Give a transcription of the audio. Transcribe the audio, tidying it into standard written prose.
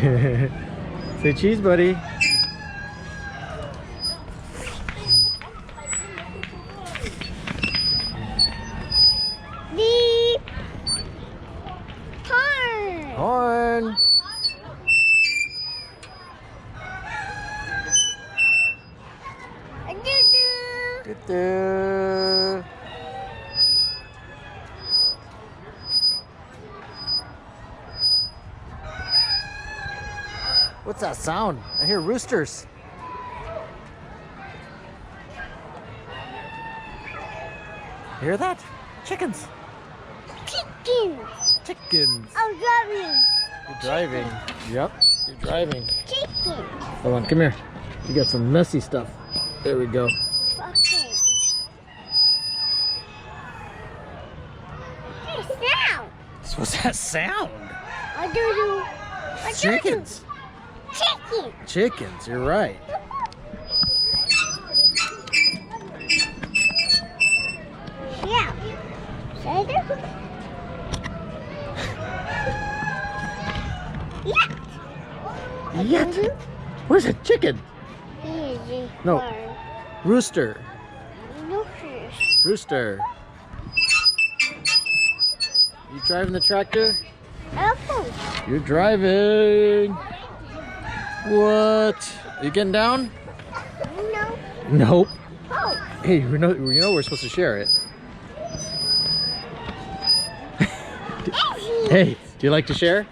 Say cheese, buddy. The horn. Horn. Doo-doo. Doo-doo. What's that sound? I hear roosters. Hear that? Chickens. Chicken. Chickens. I'm driving. You're driving. Yep, you're driving. Chicken. Hold on, come here. You got some messy stuff. There we go. Okay. Hey, sound. So what's that sound? I do. Chickens. Chicken. Chickens, you're right. Yeah. Yeah. Yet. Where's a chicken? Easy. No. Rooster. No fish. Rooster. You driving the tractor? Apple. You're driving. What? You getting down? No. Nope. Oh. Hey, you know we're supposed to share it. Easy. Hey, do you like to share?